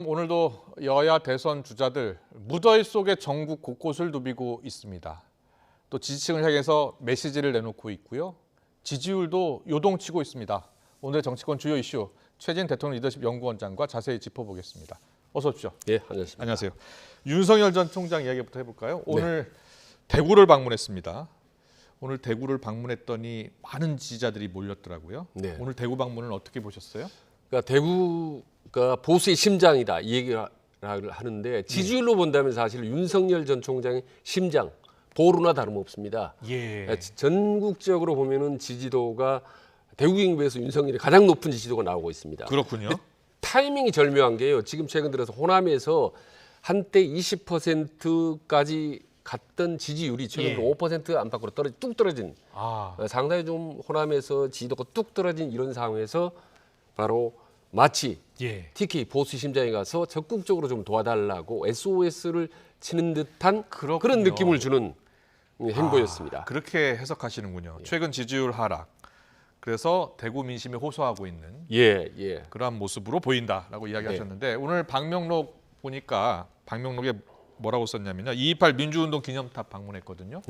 오늘도 여야 대선 주자들 무더위 속에 전국 곳곳을 누비고 있습니다. 또 지지층을 향해서 메시지를 내놓고 있고요. 지지율도 요동치고 있습니다. 오늘 정치권 주요 이슈 최진 대통령 리더십 연구원장과 자세히 짚어보겠습니다. 어서 오십시오. 예, 안녕하십니까. 안녕하세요. 윤석열 전 총장 이야기부터 해볼까요? 오늘 대구를 방문했습니다. 오늘 대구를 방문했더니 많은 지지자들이 몰렸더라고요. 네. 오늘 대구 방문은 어떻게 보셨어요? 그러니까 대구가 보수의 심장이다 이 얘기를 하는데 지지율로 본다면 사실 윤석열 전 총장의 심장 보루나 다름없습니다. 예. 전국적으로 보면은 지지도가 대구 경북에서 윤석열이 가장 높은 지지도가 나오고 있습니다. 그렇군요. 타이밍이 절묘한 게요. 지금 최근 들어서 호남에서 한때 20%까지 갔던 지지율이 최근 5% 안팎으로 뚝 떨어진 상당히 좀 호남에서 지지도가 뚝 떨어진 이런 상황에서 바로 마치 TK 보수 심장에 가서 적극적으로 좀 도와달라고 SOS를 치는 듯한 그런 느낌을 주는 행보였습니다. 그렇게 해석하시는군요. 최근 지지율 하락. 그래서 대구 민심이 호소하고 있는 그러한 모습으로 보인다라고 이야기하셨는데 오늘 방명록 보니까 방명록에 뭐라고 썼냐면요. 2.28 민주운동 기념탑 방문했거든요.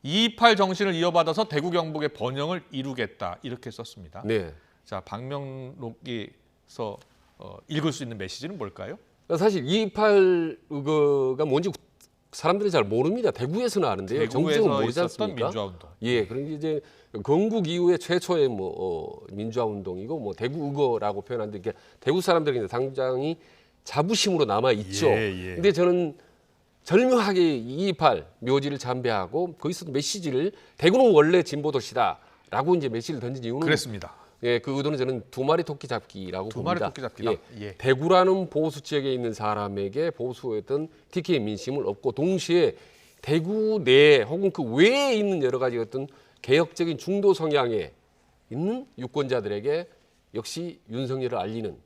2.28 정신을 이어받아서 대구 경북의 번영을 이루겠다 이렇게 썼습니다. 자, 방명록에서 읽을 수 있는 메시지는 뭘까요? 사실 2.28 의거가 뭔지 사람들이 잘 모릅니다. 대구에서는 아는데요. 정부는 모르지 않습니까? 민주화운동. 그러니까 이제 건국 이후에 최초의 민주화운동이고 대구 의거라고 표현하는데 대구 사람들이 상당히 자부심으로 남아 있죠. 근데 저는 절묘하게 2.28 묘지를 참배하고 거기서 메시지를 대구는 원래 진보 도시다라고 이제 메시지를 던진 이유는 그랬습니다. 그 의도는 저는 두 마리 토끼 잡기라고 두 봅니다. 마리 토끼 잡기다. 대구라는 보수 지역에 있는 사람에게 보수였던 TK의 민심을 얻고 동시에 대구 내 혹은 그 외에 있는 여러 가지 어떤 개혁적인 중도 성향에 있는 유권자들에게 역시 윤석열을 알리는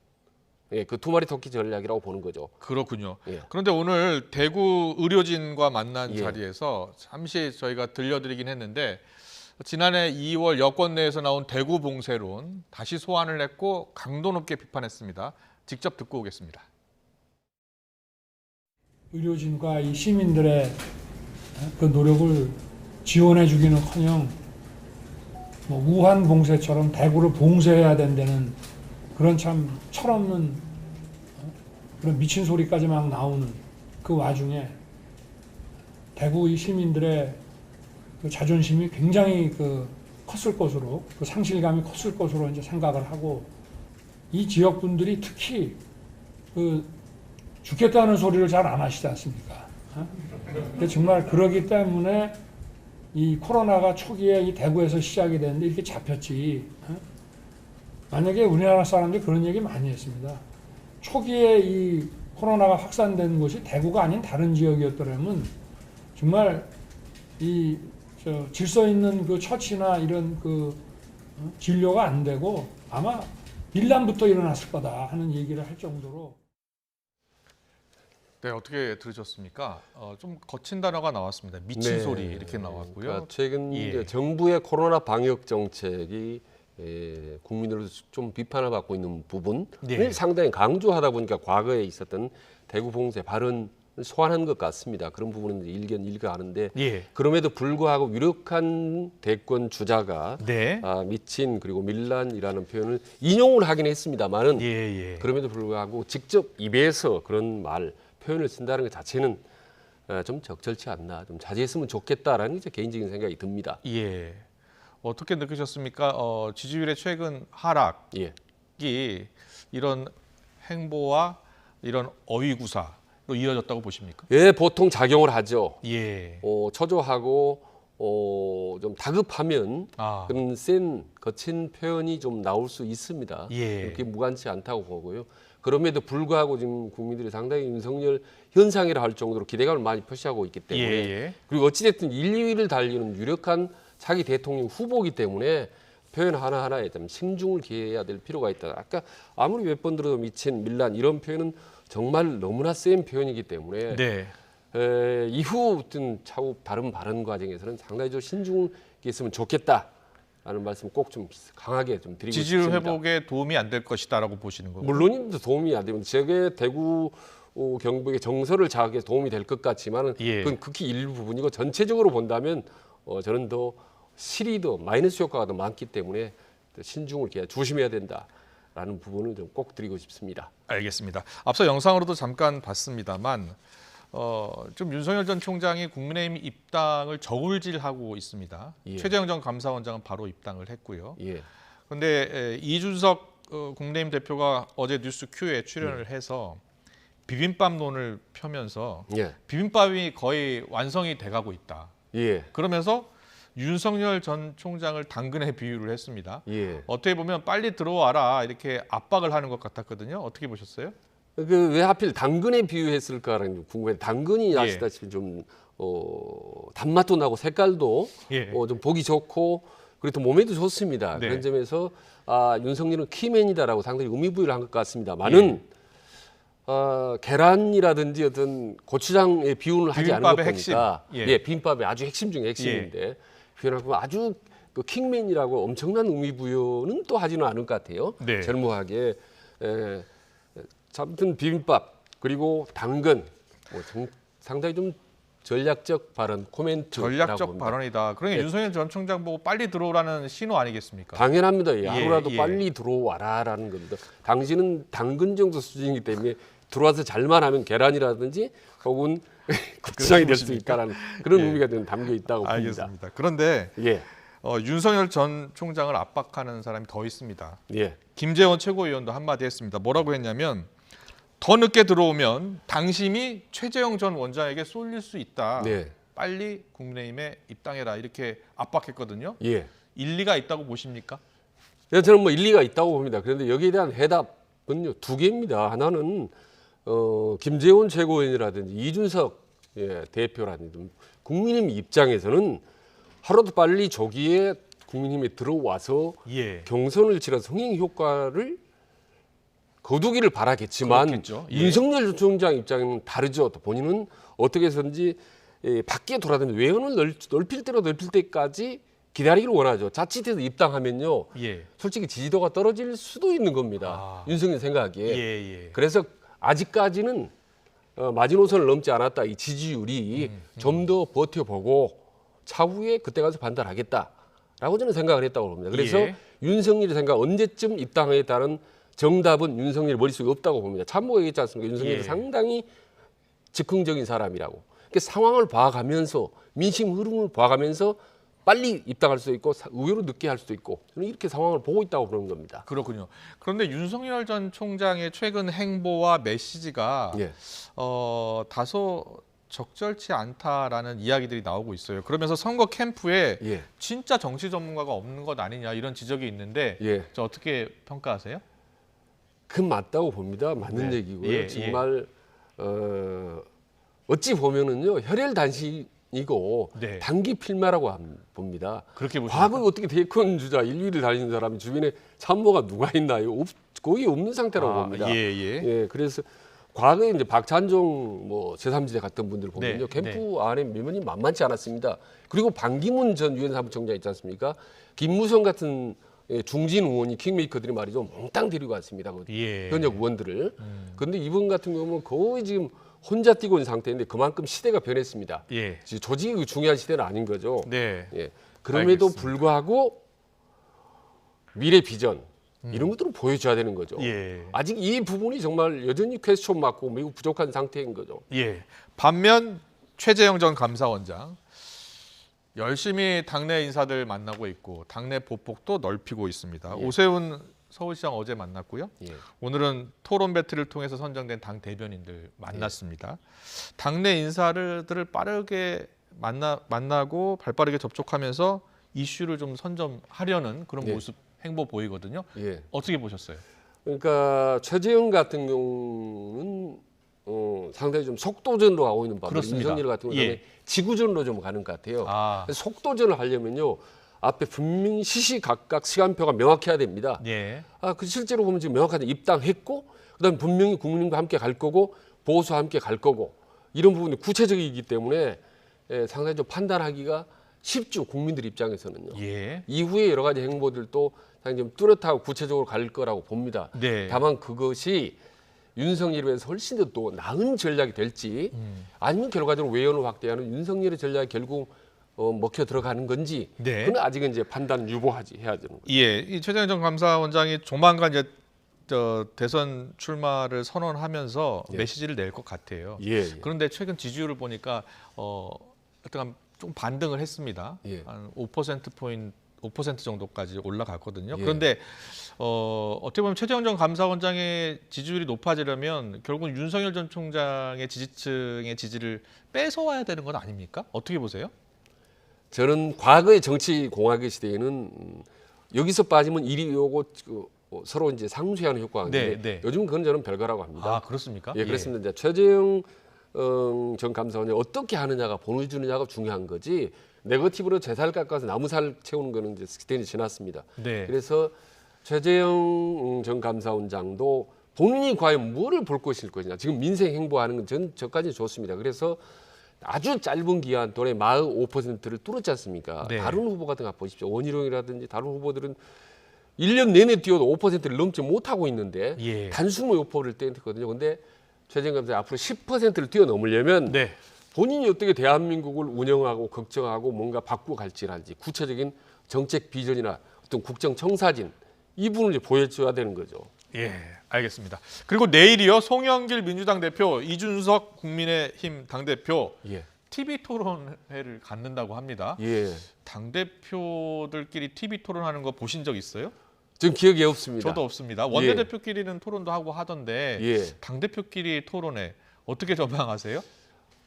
그 두 마리 토끼 전략이라고 보는 거죠. 그렇군요. 그런데 오늘 대구 의료진과 만난 자리에서 잠시 저희가 들려드리긴 했는데 지난해 2월 여권 내에서 나온 대구 봉쇄론 다시 소환을 했고 강도 높게 비판했습니다. 직접 듣고 오겠습니다. 의료진과 이 시민들의 그 노력을 지원해주기는커녕 우한 봉쇄처럼 대구를 봉쇄해야 된다는 그런 참 철없는 그런 미친 소리까지 막 나오는 그 와중에 대구 이 시민들의 그 자존심이 굉장히 컸을 것으로 그 상실감이 컸을 것으로 이제 생각을 하고 이 지역 분들이 특히 죽겠다는 소리를 잘 안 하시지 않습니까? 근데 정말 그러기 때문에 이 코로나가 초기에 이 대구에서 시작이 됐는데 이렇게 잡혔지. 만약에 우리나라 사람들이 그런 얘기 많이 했습니다. 초기에 이 코로나가 확산된 곳이 대구가 아닌 다른 지역이었더라면 정말 이 질서 있는 그 처치나 이런 진료가 안 되고 아마 밀란부터 일어났을 거다 하는 얘기를 할 정도로. 네, 어떻게 들으셨습니까? 좀 거친 단어가 나왔습니다. 미친 소리 이렇게 나왔고요. 그러니까 최근 정부의 코로나 방역 정책이 국민으로서 좀 비판을 받고 있는 부분을 상당히 강조하다 보니까 과거에 있었던 대구 봉쇄 발언 소환한 것 같습니다. 그런 부분은 일견일가하는데 그럼에도 불구하고 유력한 대권 주자가 미친 그리고 밀란이라는 표현을 인용을 하긴 했습니다만은 그럼에도 불구하고 직접 입에서 그런 표현을 쓴다는 것 자체는 좀 적절치 않나, 좀 자제했으면 좋겠다라는 게 제 개인적인 생각이 듭니다. 어떻게 느끼셨습니까? 지지율의 최근 하락이 이런 행보와 이런 어휘구사 로 이어졌다고 보십니까? 보통 작용을 하죠. 초조하고 좀 다급하면 그런 센 거친 표현이 좀 나올 수 있습니다. 그렇게 무관치 않다고 보고요. 그럼에도 불구하고 지금 국민들이 상당히 윤석열 현상이라 할 정도로 기대감을 많이 표시하고 있기 때문에 그리고 어찌됐든 1, 2위를 달리는 유력한 차기 대통령 후보이기 때문에 표현 하나하나에 좀 신중을 기해야 될 필요가 있다. 아까 아무리 몇 번 들어도 미친, 밀란 이런 표현은 정말 너무나 센 표현이기 때문에 이후 어떤 차후 다른 발언 과정에서는 상당히 좀 신중했으면 좋겠다. 라는 말씀 꼭 좀 강하게 좀 드리고 지지율 싶습니다. 회복에 도움이 안 될 것이다라고 보시는 거고. 물론입니다. 도움이 안 되면 저게 대구 경북의 정서를 자극해 도움이 될 것 같지만은 예. 그건 극히 일부 부분이고 전체적으로 본다면 저는 더 실이 더 마이너스 효과가 더 많기 때문에 더 신중을 기해 조심해야 된다라는 부분을 좀 꼭 드리고 싶습니다. 알겠습니다. 앞서 영상으로도 잠깐 봤습니다만 좀 윤석열 전 총장이 국민의힘 입당을 저울질하고 있습니다. 예. 최재형 전 감사원장은 바로 입당을 했고요. 예. 그런데 이준석 국민의힘 대표가 어제 뉴스 Q에 출연을 해서 비빔밥론을 펴면서 예. 비빔밥이 거의 완성이 돼가고 있다. 예. 그러면서 윤석열 전 총장을 당근에 비유를 했습니다. 예. 어떻게 보면 빨리 들어와라 이렇게 압박을 하는 것 같았거든요. 어떻게 보셨어요? 그 왜 하필 당근에 비유했을까라는 게 궁금해요. 당근이 예. 아시다시피 좀 단맛도 나고 색깔도 예. 좀 보기 좋고 그리고 또 몸에도 좋습니다. 네. 그런 점에서 윤석열은 키맨이다라고 상당히 의미부여를 한 것 같습니다.많은 계란이라든지 어떤 고추장의 비유를 하지 않은 것 비빔밥의 핵심. 보니까 예. 비빔밥의 아주 핵심 중에 핵심인데 표현하고 아주 그 킹맨이라고 엄청난 의미부여는 또 하지는 않을 것 같아요. 네. 절묘하게 아무튼 비빔밥 그리고 당근 상당히 좀 전략적 발언 코멘트라고 전략적 봅니다. 발언이다. 그러니까 예. 윤석열 전 총장 보고 빨리 들어오라는 신호 아니겠습니까? 당연합니다. 하루라도 예. 빨리 들어와라라는 겁니다. 당신은 당근 정도 수준이기 때문에 들어와서 잘만 하면 계란이라든지 혹은 고추장이 될 수 있다라는 그런 예. 의미가 좀 담겨 있다고 봅니다. 알겠습니다. 그런데 예, 윤석열 전 총장을 압박하는 사람이 더 있습니다. 예, 김재원 최고위원도 한마디 했습니다. 뭐라고 했냐면 더 늦게 들어오면 당심이 최재형 전 원장에게 쏠릴 수 있다. 네, 빨리 국민의힘에 입당해라 이렇게 압박했거든요. 예. 일리가 있다고 보십니까? 저는 뭐 일리가 있다고 봅니다. 그런데 여기에 대한 해답은요 두 개입니다. 하나는 김재원 최고위원이라든지 이준석 대표라든지 국민의힘 입장에서는 하루도 빨리 조기에 국민의힘에 들어와서 예. 경선을 치러서 흥행 효과를 거두기를 바라겠지만 그렇겠죠. 예. 윤석열 총장 입장은 다르죠. 또 본인은 어떻게 해서든지 밖에 돌아다니는 외연을 넓힐 대로 넓힐 때까지 기다리기를 원하죠. 자칫해서 입당하면요. 예. 솔직히 지지도가 떨어질 수도 있는 겁니다. 윤석열 생각에. 예. 그래서 아직까지는 마지노선을 넘지 않았다. 이 지지율이 좀 더 버텨보고 차후에 그때 가서 판단하겠다라고 저는 생각을 했다고 봅니다. 그래서 예. 윤석열의 생각 언제쯤 입당하겠다는 정답은 윤석열 머릿속에 없다고 봅니다. 참모가 얘기했지 않습니까? 윤석열이 예. 상당히 즉흥적인 사람이라고. 그러니까 상황을 봐가면서 민심 흐름을 봐가면서 빨리 입당할 수도 있고 의외로 늦게 할 수도 있고 저는 이렇게 상황을 보고 있다고 보는 겁니다. 그렇군요. 그런데 윤석열 전 총장의 최근 행보와 메시지가 예. 다소 적절치 않다라는 이야기들이 나오고 있어요. 그러면서 선거 캠프에 예. 진짜 정치 전문가가 없는 것 아니냐 이런 지적이 있는데 예. 저 어떻게 평가하세요? 그 맞다고 봅니다. 맞는 네. 얘기고요. 예, 정말 어찌 보면은요 혈혈단신이고 네. 단기 필마라고 봅니다. 그렇게 보십니까? 과거에 어떻게 대권 주자 1위를 달리는 사람이 주변에 참모가 누가 있나요? 거의 없는 상태라고 봅니다. 예. 그래서 과거에 이제 박찬종 뭐 제3지대 같은 분들 보면요 네, 캠프 안에 밀면이 만만치 않았습니다. 그리고 반기문 전 유엔 사무총장 있지 않습니까? 김무성 같은 중진 의원이 킹메이커들이 말이죠 몽땅 데리고 왔습니다. 예. 현역 의원들을. 그런데 이분 같은 경우는 거의 지금 혼자 뛰고 있는 상태인데 그만큼 시대가 변했습니다. 예. 지금 조직이 중요한 시대는 아닌 거죠. 네. 예. 그럼에도 알겠습니다. 불구하고 미래 비전 이런 것들을 보여줘야 되는 거죠. 예. 아직 이 부분이 정말 여전히 퀘스천 맞고 매우 부족한 상태인 거죠. 예. 반면 최재형 전 감사원장 열심히 당내 인사들 만나고 있고 당내 보폭도 넓히고 있습니다. 예. 오세훈 서울시장 어제 만났고요. 예. 오늘은 토론 배틀을 통해서 선정된 당 대변인들 만났습니다. 당내 인사들을 빠르게 만나고 발빠르게 접촉하면서 이슈를 좀 선점하려는 그런 예. 모습 행보 보이거든요. 예. 어떻게 보셨어요? 그러니까 최재형 같은 경우는 상당히 좀 속도전으로 가고 있는 반면 그렇습니다. 윤석열 같은 경우는 예. 지구전으로 좀 가는 것 같아요. 아, 그래서 속도전을 하려면요 앞에 분명히 시시각각 시간표가 명확해야 됩니다. 예. 그 실제로 보면 지금 명확하게 입당했고 그다음에 분명히 국민과 함께 갈 거고 보수와 함께 갈 거고 이런 부분이 구체적이기 때문에 상당히 좀 판단하기가 쉽죠. 국민들 입장에서는요. 예. 이후에 여러 가지 행보들도 상당히 좀 뚜렷하고 구체적으로 갈 거라고 봅니다. 네. 다만 그것이 윤석열에 비해서 훨씬 더 또 나은 전략이 될지 아니면 결과적으로 외연을 확대하는 윤석열의 전략이 결국 먹혀 들어가는 건지 네. 그건 아직은 이제 판단 유보하지 해야 되는 거죠. 예, 이 최재형 전 감사원장이 조만간 이제 대선 출마를 선언하면서 예. 메시지를 낼 것 같아요. 예, 예. 그런데 최근 지지율을 보니까 약간 좀 반등을 했습니다. 예. 한 5% 5% 정도까지 올라갔거든요. 예. 그런데 어떻게 보면 최재형 전 감사원장의 지지율이 높아지려면 결국 윤석열 전 총장의 지지층의 지지를 뺏어와야 되는 건 아닙니까? 어떻게 보세요? 저는 과거의 정치 공학의 시대에는 여기서 빠지면 이리 오고 서로 이제 상쇄하는 효과가 있는데 네, 네. 요즘 그건 저는 별거라고 합니다. 아, 그렇습니까? 예, 그렇습니다. 이제 최재형 전 감사원이 어떻게 하느냐가 보여주느냐가 중요한 거지. 네거티브로 제살 깎아서 나무살 채우는 거는 이제 시대는 지났습니다. 네. 그래서 최재형 전 감사원장도 본인이 과연 뭐를 볼 것이냐. 지금 민생 행보하는 건 저까지 좋습니다. 그래서 아주 짧은 기간 동안에 45%를 뚫었지 않습니까? 네. 다른 후보 같은 거 보십시오. 원희룡이라든지 다른 후보들은 1년 내내 뛰어도 5%를 넘지 못하고 있는데 예. 단숨에 5%를 떼었거든요. 근데 최재형 감사원이 앞으로 10%를 뛰어넘으려면 네. 본인이 어떻게 대한민국을 운영하고 걱정하고 뭔가 바꾸어 갈지랄지 구체적인 정책 비전이나 어떤 국정 청사진 이 부분을 이제 보여줘야 되는 거죠. 예, 알겠습니다. 그리고 내일이요, 송영길 민주당 대표, 이준석 국민의힘 당대표 예. TV 토론회를 갖는다고 합니다. 예. 당 대표들끼리 TV 토론하는 거 보신 적 있어요? 지금 기억이 없습니다. 저도 없습니다. 원내대표끼리는 토론도 하고 하던데 예. 당 대표끼리 토론회 어떻게 전망하세요?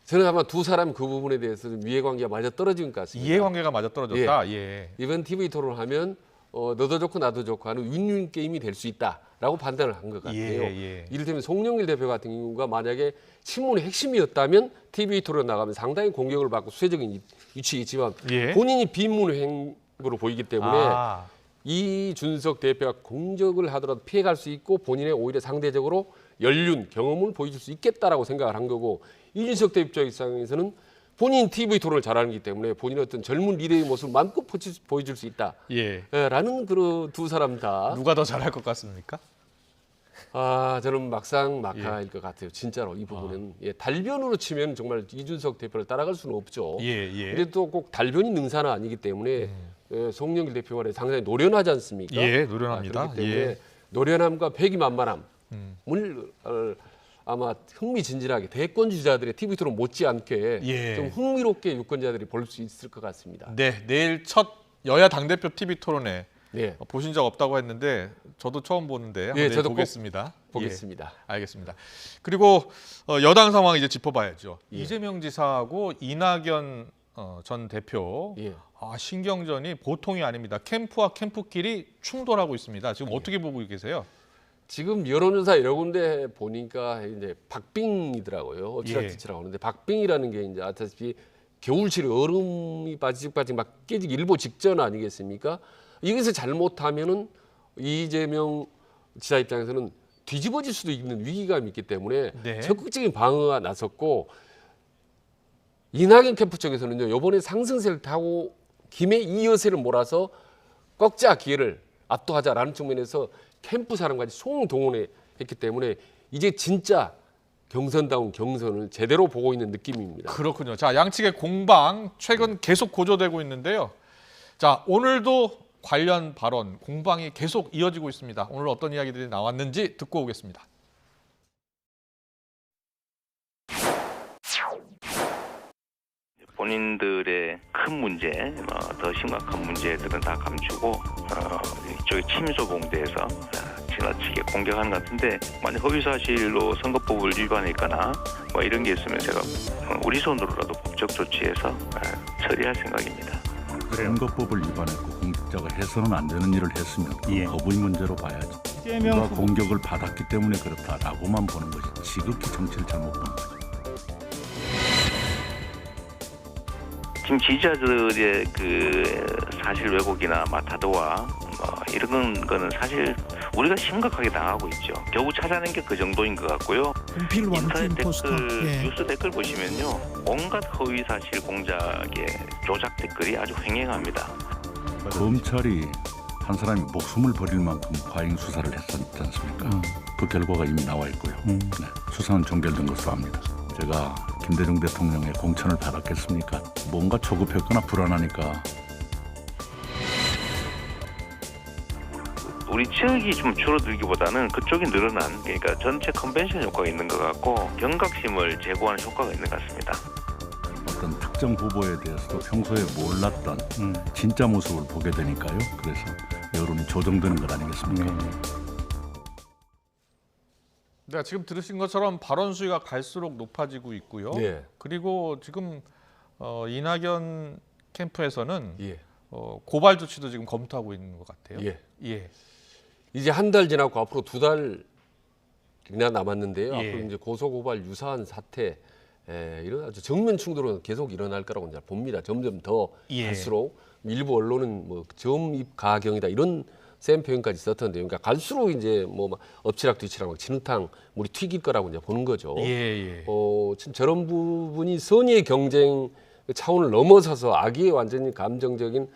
저는 아마 두 사람 그 부분에 대해서 좀 이해관계가 맞아 떨어진 것 같습니다. 이해관계가 맞아 떨어졌다. 예. 이번 TV 토론하면 너도 좋고 나도 좋고 하는 윈윈 게임이 될 수 있다라고 판단을 한 것 같아요. 예. 이를테면 송영길 대표 같은 경우가 만약에 신문의 핵심이었다면 TV 토론 나가면 상당히 공격을 받고 수혜적인 위치에 있지만 예. 본인이 비문 행보로 보이기 때문에 아, 이준석 대표가 공격을 하더라도 피해갈 수 있고 본인의 오히려 상대적으로 연륜 경험을 보여줄 수 있겠다라고 생각을 한 거고 이준석 대표 입장에서는 본인 TV 토론을 잘하는 기 때문에 본인의 어떤 젊은 리더의 모습을 마음껏 보여줄 수 있다. 예. 라는 그 두 사람 다 누가 더 잘할 것 같습니까? 저는 막상 막하일 것 같아요. 진짜로 이 부분은 달변으로 치면 정말 이준석 대표를 따라갈 수는 없죠. 예. 근데 또 꼭 달변이 능사는 아니기 때문에 송영길 대표 말에 상당히 노련하지 않습니까? 예, 노련합니다. 그렇기 때문에 예. 노련함과 패기만만함을 아마 흥미진진하게 대권 주자들의 TV 토론 못지않게 예. 좀 흥미롭게 유권자들이 볼 수 있을 것 같습니다. 네, 내일 첫 여야 당대표 TV 토론회 네, 보신 적 없다고 했는데 저도 처음 보는데 한번 내일 저도 꼭 보겠습니다. 보겠습니다. 예, 알겠습니다. 그리고 여당 상황 이제 짚어봐야죠. 예. 이재명 지사하고 이낙연 전 대표 예. 신경전이 보통이 아닙니다. 캠프와 캠프끼리 충돌하고 있습니다. 지금 어떻게 보고 계세요? 지금 여론조사 여러 군데 보니까 이제 박빙이더라고요. 엎치락뒤치락 하는데 박빙이라는 게 이제 아시다시피 겨울철에 얼음이 빠지직 막 깨지기 일보 직전 아니겠습니까? 이것을 잘못하면은 이재명 지사 입장에서는 뒤집어질 수도 있는 위기감이 있기 때문에 네. 적극적인 방어가 나섰고 이낙연 캠프 쪽에서는요. 이번에 상승세를 타고 김해 이어세를 몰아서 꺾자 기회를 압도하자라는 측면에서 캠프 사람까지 총동원해 했기 때문에 이제 진짜 경선다운 경선을 제대로 보고 있는 느낌입니다. 그렇군요. 자, 양측의 공방 최근 계속 고조되고 있는데요. 자, 오늘도 관련 발언, 공방이 계속 이어지고 있습니다. 오늘 어떤 이야기들이 나왔는지 듣고 오겠습니다. 본인들의 큰 문제, 더 심각한 문제들은 다 감추고 이쪽에 침소봉대에서 지나치게 공격하는 것 같은데 만약 허위사실로 선거법을 위반했거나 이런 게 있으면 제가 우리 손으로라도 법적 조치해서 처리할 생각입니다. 선거법을 위반했고 공직자가 해서는 안 되는 일을 했으면 법의 문제로 봐야지. 누가 공격을 받았기 때문에 그렇다라고만 보는 것이 지극히 정치를 잘못 보는 거죠. 지금 지지자들의 그 사실 왜곡이나 마타도와 이런 거는 사실 우리가 심각하게 당하고 있죠. 겨우 찾아낸 게 그 정도인 것 같고요. 필 원팀 인터넷 포스터. 댓글, 예. 뉴스 댓글 보시면요, 온갖 허위 사실 공작의 조작 댓글이 아주 횡행합니다. 검찰이 한 사람이 목숨을 버릴 만큼 과잉 수사를 했었지 않습니까? 그 결과가 이미 나와 있고요. 네, 수사는 종결된 것으로 압니다. 제가 김대중 대통령의 공천을 받았겠습니까? 뭔가 조급했거나 불안하니까. 우리 지역이 좀 줄어들기보다는 그쪽이 늘어난, 그러니까 전체 컨벤션 효과가 있는 것 같고 경각심을 제고하는 효과가 있는 것 같습니다. 어떤 특정 후보에 대해서도 평소에 몰랐던 진짜 모습을 보게 되니까요. 그래서 여론이 조정되는 것 아니겠습니까? 네, 지금 들으신 것처럼 발언 수위가 갈수록 높아지고 있고요. 예. 그리고 지금 이낙연 캠프에서는 예. 고발 조치도 지금 검토하고 있는 것 같아요. 예. 예. 이제 한 달 지나고 앞으로 2달이나 남았는데요. 예. 앞으로 이제 고소고발 유사한 사태, 이런 아주 정면 충돌은 계속 일어날 거라고 이제 봅니다. 점점 더 예. 갈수록 일부 언론은 뭐 점입 가경이다 이런 센 표현까지 썼던데요. 그러니까 갈수록 이제 뭐 엎치락 뒤치락 막 진흙탕 물이 튀길 거라고 이제 보는 거죠. 예, 예. 지금 저런 부분이 선의의 경쟁 차원을 넘어서서 악의의 완전히 감정적인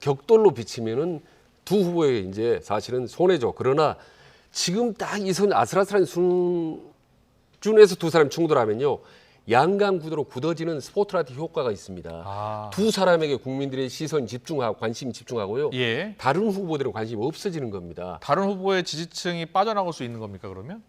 격돌로 비치면은 두 후보에 이제 사실은 손해죠. 그러나 지금 딱 이 선 아슬아슬한 순준에서 두 사람 충돌하면요, 양강 구도로 굳어지는 스포트라이트 효과가 있습니다. 두 사람에게 국민들의 시선이 집중하고 관심이 집중하고요. 예. 다른 후보들은 관심이 없어지는 겁니다. 다른 후보의 지지층이 빠져나갈 수 있는 겁니까, 그러면?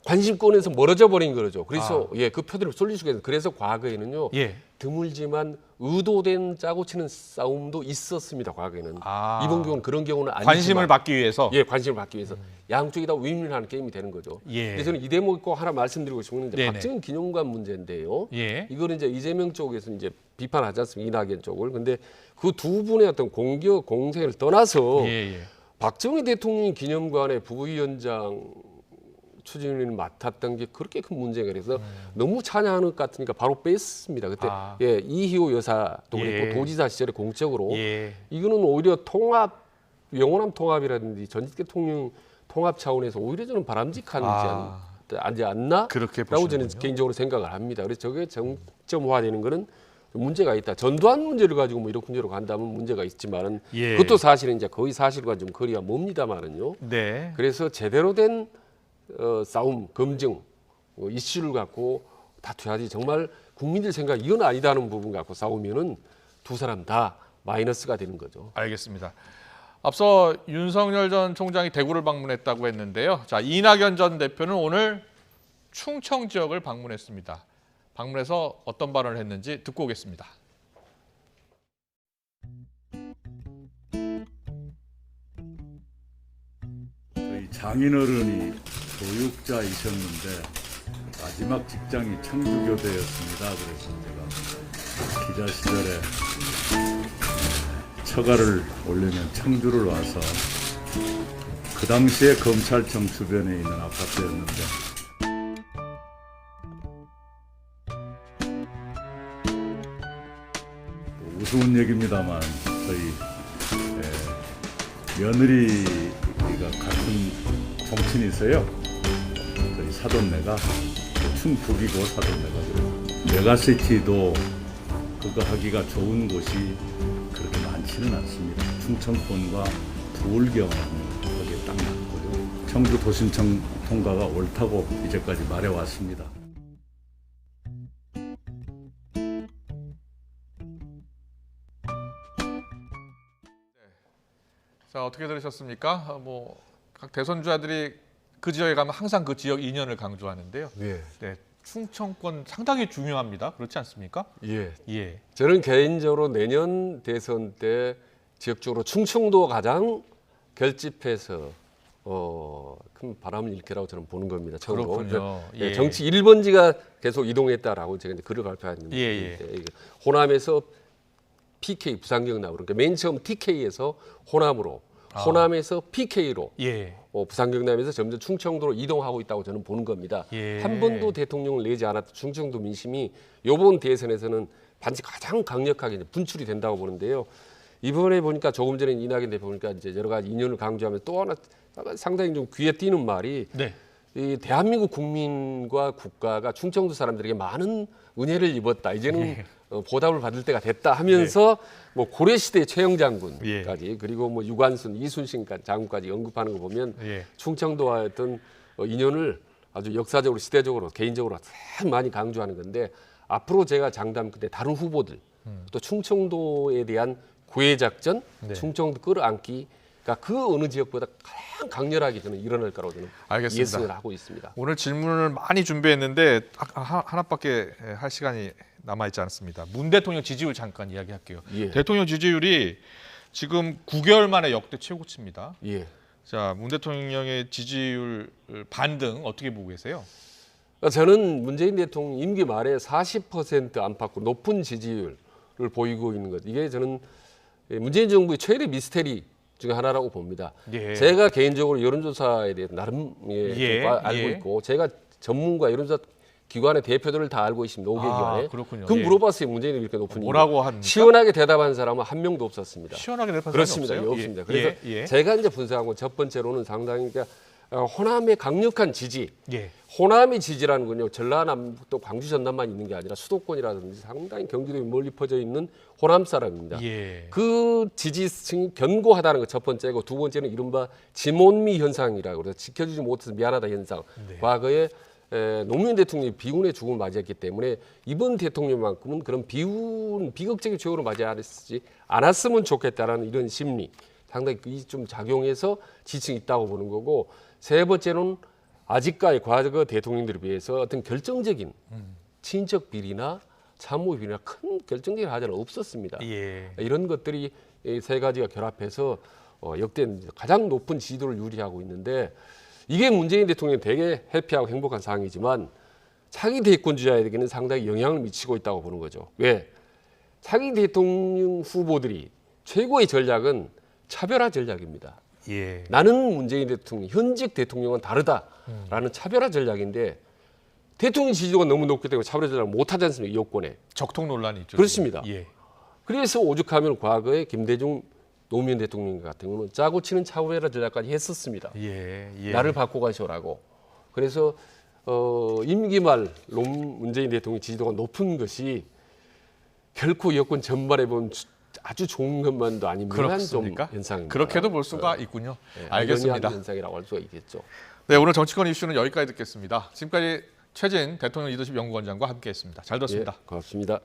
관심권에서 멀어져 버린 거죠. 그래서 그 표들을 쏠릴 수가 있어요. 그래서 과거에는요, 예. 드물지만 의도된 짜고 치는 싸움도 있었습니다. 과거에는. 이번 경우는 그런 경우는 아니지만 관심을 받기 위해서. 예, 관심을 받기 위해서 양쪽이 다 윈윈하는 게임이 되는 거죠. 예. 근데 저는 이 대목 꼭 하나 말씀드리고 싶은 게 네네. 박정희 기념관 문제인데요. 예. 이거는 이제 이재명 쪽에서 이제 비판하지 않습니까? 이낙연 쪽을. 근데 그 두 분의 어떤 공격 공세를 떠나서 예, 예. 박정희 대통령이 기념관의 부위원장 추진을 맡았던 게 그렇게 큰 문제가 그래서 너무 찬양하는 것 같으니까 바로 뺐습니다. 그때 이희호 여사도 그랬고 예. 도지사 시절에 공적으로 예. 이거는 오히려 통합 영원함 통합이라든지 전직 대통령 통합 차원에서 오히려 저는 바람직하지 않나? 그렇게 라고 저는 보시는군요. 개인적으로 생각을 합니다. 그래서 저게 정점화되는 거는 문제가 있다. 전두환 문제를 가지고 뭐 이러쿵저러쿵 간다면 문제가 있지만은 예. 그것도 사실은 이제 거의 사실과 좀 거리가 멉니다만은요. 네. 그래서 제대로 된 싸움, 검증, 이슈를 갖고 다투야지. 정말 국민들 생각 이건 아니다는 부분 갖고 싸우면은 두 사람 다 마이너스가 되는 거죠. 알겠습니다. 앞서 윤석열 전 총장이 대구를 방문했다고 했는데요. 자, 이낙연 전 대표는 오늘 충청 지역을 방문했습니다. 방문해서 어떤 발언을 했는지 듣고 오겠습니다. 저희 장인어른이 교육자이셨는데 마지막 직장이 청주교대였습니다. 그래서 제가 기자 시절에 처가를 오려면 청주를 와서 그 당시에 검찰청 주변에 있는 아파트였는데 우스운 얘기입니다만 저희 며느리가 같은 종친이 있어요. 저희 사돈네가 충북이고 사돈네가 메가시티도 그거 하기가 좋은 곳이 그렇게 많지는 않습니다. 충청권과 부울경 거기에 딱 맞고요. 청주 도심청 통과가 옳다고 이제까지 말해왔습니다. 자, 어떻게 들으셨습니까? 각 대선주자들이 그 지역에 가면 항상 그 지역 인연을 강조하는데요. 예. 네, 충청권 상당히 중요합니다. 그렇지 않습니까? 예. 예. 저는 개인적으로 내년 대선 때 지역적으로 충청도 가장 결집해서 큰 바람을 일으키라고 저는 보는 겁니다. 처음으로. 그렇군요. 그래서, 예. 정치 1번지가 계속 이동했다라고 제가 이제 글을 발표했는데 예. 호남에서 PK 부산경남 그러니까 맨 처음 TK에서 호남으로 호남에서 PK로 예. 부산경남에서 점점 충청도로 이동하고 있다고 저는 보는 겁니다. 예. 한 번도 대통령을 내지 않았던 충청도 민심이 이번 대선에서는 반드시 가장 강력하게 이제 분출이 된다고 보는데요. 이번에 보니까 조금 전에 이낙연 대표 보니까 이제 여러 가지 인연을 강조하면서 또 하나 상당히 좀 귀에 띄는 말이 네. 이 대한민국 국민과 국가가 충청도 사람들에게 많은 은혜를 입었다. 이제는 보답을 받을 때가 됐다 하면서 뭐 고려 시대 최영 장군까지 그리고 뭐 유관순, 이순신 장군까지 언급하는 거 보면 충청도와 어떤 인연을 아주 역사적으로 시대적으로 개인적으로 참 많이 강조하는 건데 앞으로 제가 장담 그때 다른 후보들 또 충청도에 대한 구애 작전, 충청도 끌어안기가 그 어느 지역보다 가장 강렬하게 저는 일어날 거라고 저는 알겠습니다. 예상을 하고 있습니다. 오늘 질문을 많이 준비했는데 하나밖에 할 시간이 남아 있지 않습니다. 문 대통령 지지율 잠깐 이야기할게요. 대통령 지지율이 지금 9개월 만에 역대 최고치입니다. 자, 문 대통령의 지지율 반등 어떻게 보고 계세요? 저는 문재인 대통령 임기 말에 40% 안팎으로 높은 지지율을 보이고 있는 것. 이게 저는 문재인 정부의 최대 미스테리 중에 하나라고 봅니다. 제가 개인적으로 여론조사에 대해 나름 알고 있고 제가 전문가 여론조사 기관의 대표들을 다 알고 있습니다. 5개 기관에. 그렇군요. 그 물어봤어요. 문재인이 이렇게 높은 이유. 뭐라고 합니까? 시원하게 대답한 사람은 한 명도 없었습니다. 시원하게 대답한 그렇습니다. 사람이 없습니다. 없어요? 그래서 제가 이제 분석한 건 첫 번째로는 상당히 호남의 강력한 지지. 호남의 지지라는 건요. 전라남도 광주 전남만 있는 게 아니라 수도권이라든지 상당히 경기도에 멀리 퍼져 있는 호남 사람입니다. 그 지지층이 견고하다는 거 첫 번째고 두 번째는 이른바 지몬미 현상이라고 그래서 지켜주지 못해서 미안하다 현상. 과거에 노무현 대통령이 비운의 죽음을 맞이했기 때문에 이번 대통령만큼은 그런 비극적인 최후로 맞이하지 않았으면 좋겠다라는 이런 심리 상당히 좀 작용해서 지층이 있다고 보는 거고 세 번째는 아직까지 과거 대통령들에 비해서 어떤 결정적인 친척 비리나 참모 비리나 큰 결정적인 하자는 없었습니다. 이런 것들이 이 세 가지가 결합해서 역대 가장 높은 지지도를 유지하고 있는데 이게 문재인 대통령이 되게 해피하고 행복한 상황이지만 차기 대권주자에게는 상당히 영향을 미치고 있다고 보는 거죠. 왜? 차기 대통령 후보들이 최고의 전략은 차별화 전략입니다. 나는 문재인 대통령, 현직 대통령은 다르다라는 차별화 전략인데 대통령 지지도가 너무 높기 때문에 차별화 전략을 못하지 않습니까? 이 여권에. 적통 논란이 있죠. 그렇습니다. 그래서 오죽하면 과거에 김대중 노무현 대통령 같은 경우는 짜고 치는 차별화 전략까지 했었습니다. 나를 바꿔 가시오라고. 그래서 임기 말 문재인 대통령 지지도가 높은 것이 결코 여권 전반에 보면 아주 좋은 것만도 아닌 묘한 좀 현상입니다. 그렇게도 볼 수가 있군요. 알겠습니다. 현상이라고 할 수가 있겠죠. 네, 오늘 정치권 이슈는 여기까지 듣겠습니다. 지금까지 최진 대통령 리더십 연구원장과 함께했습니다. 잘 들었습니다. 고맙습니다.